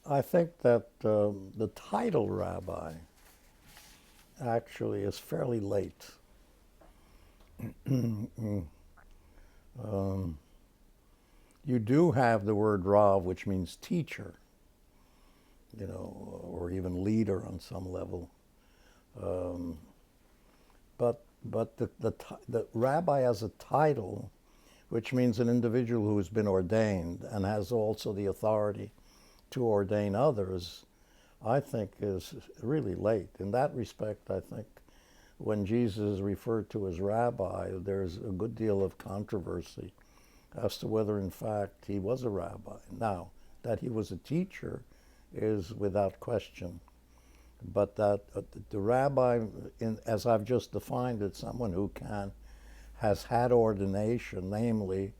I think that the title rabbi actually is fairly late. You do have the word Rav, which means teacher, or even leader on some level. Um, but the rabbi as a title, which means an individual who has been ordained and has also the authority to ordain others, I think is really late. In that respect, I think when Jesus is referred to as rabbi, there's a good deal of controversy as to whether in fact he was a rabbi. Now, that he was a teacher is without question. But that the rabbi, as I've just defined it, someone who has had ordination, namely,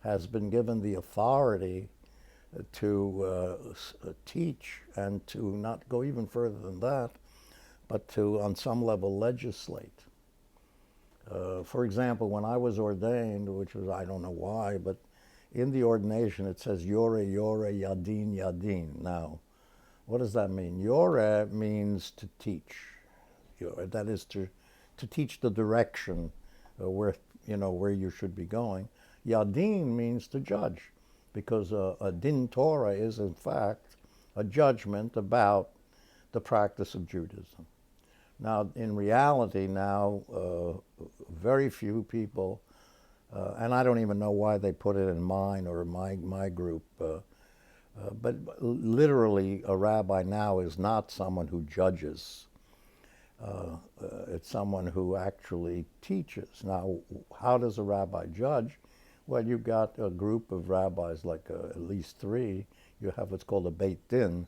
has been given the authority to teach and to not go even further than that, but to, on some level, legislate. For example, when I was ordained, which was, I don't know why, but in the ordination it says, Yore, Yore, Yadin, Yadin. Now, what does that mean? Yore means to teach. That is to teach the direction where you should be going. Yadin means to judge, because a din Torah is in fact a judgment about the practice of Judaism. Now, in reality, very few people, and I don't even know why they put it in mine or my group, but literally a rabbi now is not someone who judges. It's someone who actually teaches. Now, how does a rabbi judge? Well, you've got a group of rabbis, like at least three. You have what's called a Beit Din,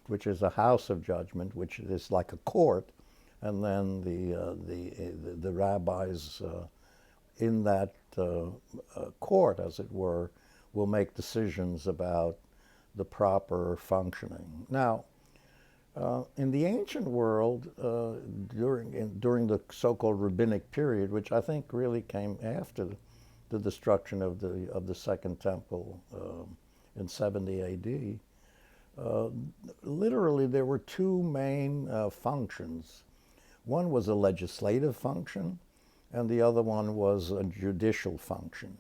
which is a house of judgment, which is like a court, and then the rabbis in that court, as it were, will make decisions about the proper functioning. Now, in the ancient world, during the so-called rabbinic period, which I think really came after the destruction of the Second Temple in 70 A.D., literally there were two main functions. One was a legislative function, and the other one was a judicial function.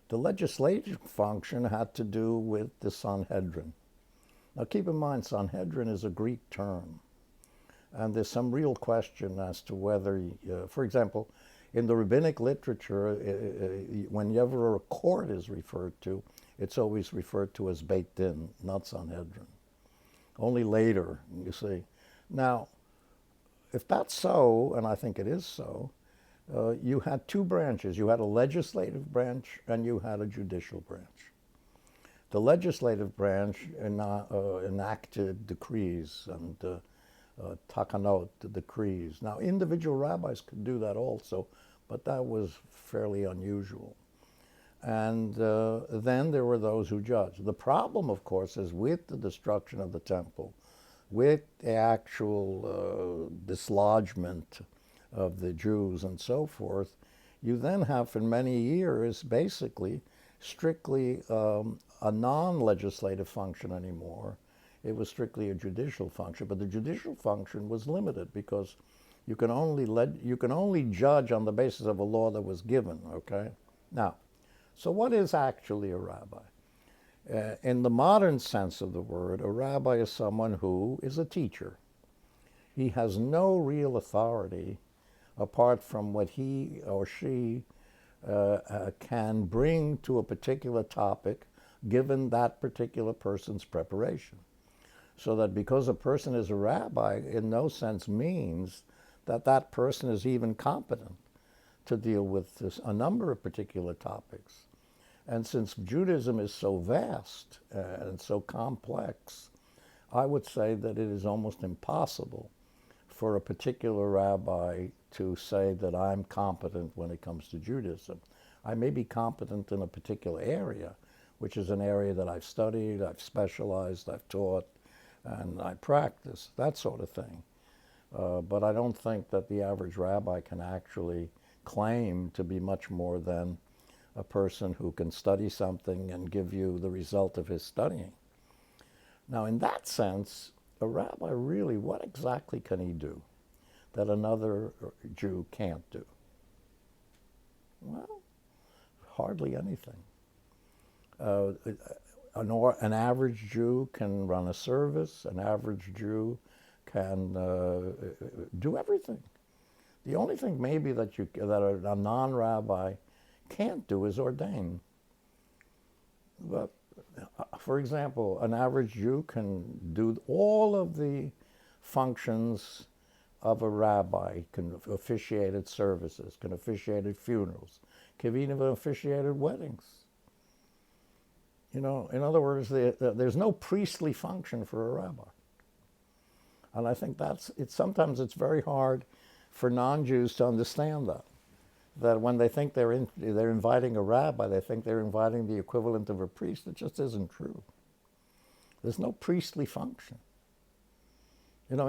The legislative function had to do with the Sanhedrin. Now keep in mind, Sanhedrin is a Greek term, and there's some real question as to whether, for example, in the rabbinic literature, whenever a court is referred to, it's always referred to as Beit Din, not Sanhedrin. Only later, you see. Now, if that's so, and I think it is so, you had two branches. You had a legislative branch and you had a judicial branch. The legislative branch enacted decrees and takanot, the decrees. Now, individual rabbis could do that also, but that was fairly unusual. And then there were those who judged. The problem, of course, is with the destruction of the temple, with the actual dislodgement of the Jews and so forth, you then have for many years basically strictly a non-legislative function anymore. It was strictly a judicial function, but the judicial function was limited because you can only judge on the basis of a law that was given, okay? Now, so what is actually a rabbi? In the modern sense of the word, a rabbi is someone who is a teacher. He has no real authority apart from what he or she can bring to a particular topic given that particular person's preparation. So that because a person is a rabbi in no sense means that that person is even competent to deal with a number of particular topics. And since Judaism is so vast and so complex, I would say that it is almost impossible for a particular rabbi to say that I'm competent when it comes to Judaism. I may be competent in a particular area, which is an area that I've studied, I've specialized, I've taught, and I practice, that sort of thing. But I don't think that the average rabbi can actually claim to be much more than a person who can study something and give you the result of his studying. Now, in that sense, a rabbi really, what exactly can he do that another Jew can't do? Well, hardly anything. An average Jew can run a service. An average Jew can do everything. The only thing maybe that a non-rabbi can't do is ordain. But, for example, an average Jew can do all of the functions of a rabbi, can officiate services, can officiate funerals, can even officiate weddings. You know, in other words, there's no priestly function for a rabbi. And I think sometimes it's very hard for non-Jews to understand that when they think they're inviting a rabbi, they think they're inviting the equivalent of a priest. It just isn't true. There's no priestly function. You know,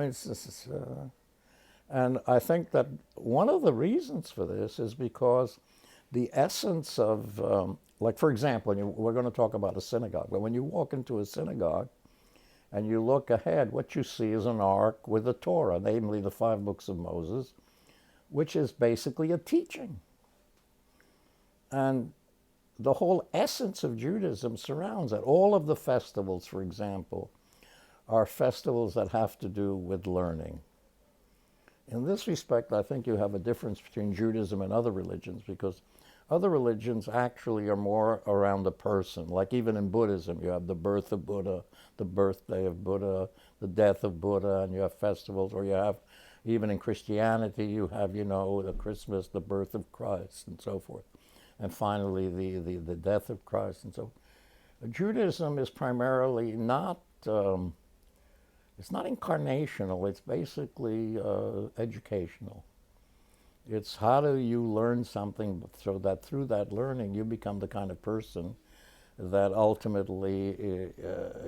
and I think that one of the reasons for this is because the essence of, like for example, we're going to talk about a synagogue, but when you walk into a synagogue and you look ahead, what you see is an ark with the Torah, namely the 5 books of Moses, which is basically a teaching. And the whole essence of Judaism surrounds it. All of the festivals, for example, are festivals that have to do with learning. In this respect, I think you have a difference between Judaism and other religions, because other religions actually are more around the person. Like even in Buddhism, you have the birth of Buddha, the birthday of Buddha, the death of Buddha, and you have festivals, or you have, even in Christianity, you have, you know, the Christmas, the birth of Christ, and so forth. And finally, the death of Christ, and so forth. Judaism is primarily not, it's not incarnational, it's basically educational. It's how do you learn something so that through that learning you become the kind of person that ultimately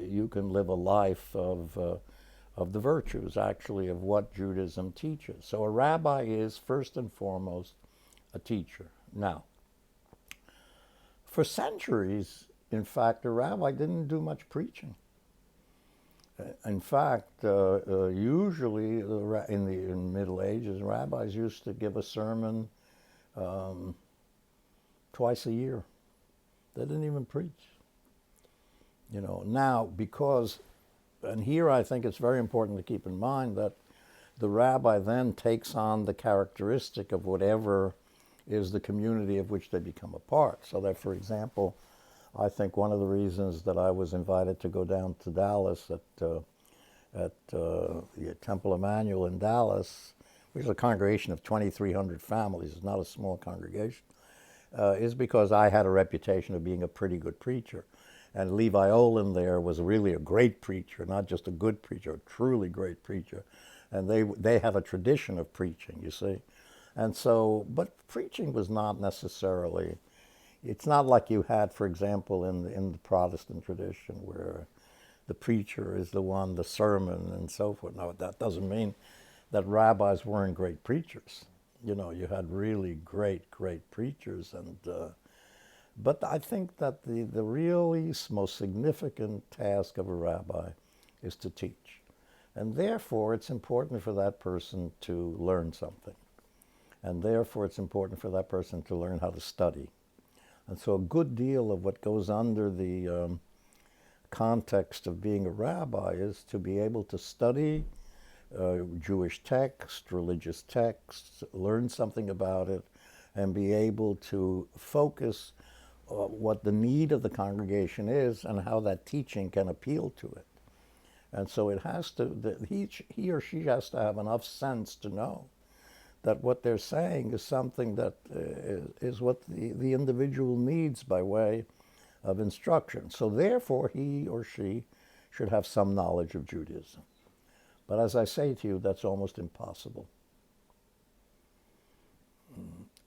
you can live a life of the virtues, actually, of what Judaism teaches. So a rabbi is first and foremost a teacher. Now, for centuries, in fact, a rabbi didn't do much preaching. In fact, usually in the Middle Ages, rabbis used to give a sermon twice a year. They didn't even preach. You know, now because, and here I think it's very important to keep in mind that the rabbi then takes on the characteristic of whatever is the community of which they become a part. So that, for example, I think one of the reasons that I was invited to go down to Dallas at the Temple Emmanuel in Dallas, which is a congregation of 2,300 families, it's not a small congregation, is because I had a reputation of being a pretty good preacher. And Levi Olin there was really a great preacher, not just a good preacher, a truly great preacher. And they have a tradition of preaching, you see. And so, but preaching was not necessarily, it's not like you had, for example, in the Protestant tradition where the preacher is the one, the sermon and so forth. Now, that doesn't mean that rabbis weren't great preachers. You know, you had really great preachers. But I think that the really most significant task of a rabbi is to teach. And therefore, it's important for that person to learn something. And therefore, it's important for that person to learn how to study. And so a good deal of what goes under the context of being a rabbi is to be able to study Jewish text, religious texts, learn something about it, and be able to focus what the need of the congregation is and how that teaching can appeal to it. And so it has to, he or she has to have enough sense to know that what they're saying is something that is what the individual needs by way of instruction. So therefore, he or she should have some knowledge of Judaism. But as I say to you, that's almost impossible.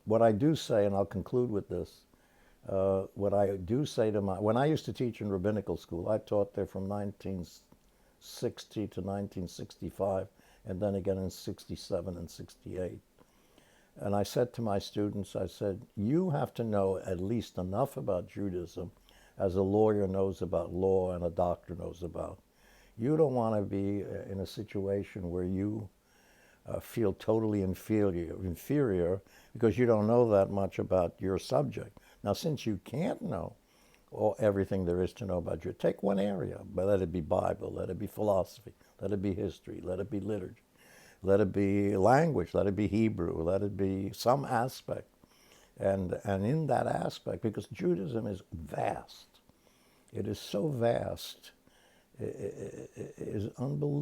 What I do say, and I'll conclude with this, what I do say to when I used to teach in rabbinical school, I taught there from 1960 to 1965, and then again in 67 and 68. And I said to my students, I said, you have to know at least enough about Judaism as a lawyer knows about law and a doctor knows about You don't want to be in a situation where you feel totally inferior because you don't know that much about your subject. Now, since you can't know everything there is to know about you, take one area, but let it be Bible, let it be philosophy, let it be history, let it be liturgy, let it be language, let it be Hebrew, let it be some aspect. And in that aspect, because Judaism is vast, it is so vast, it is unbelievable.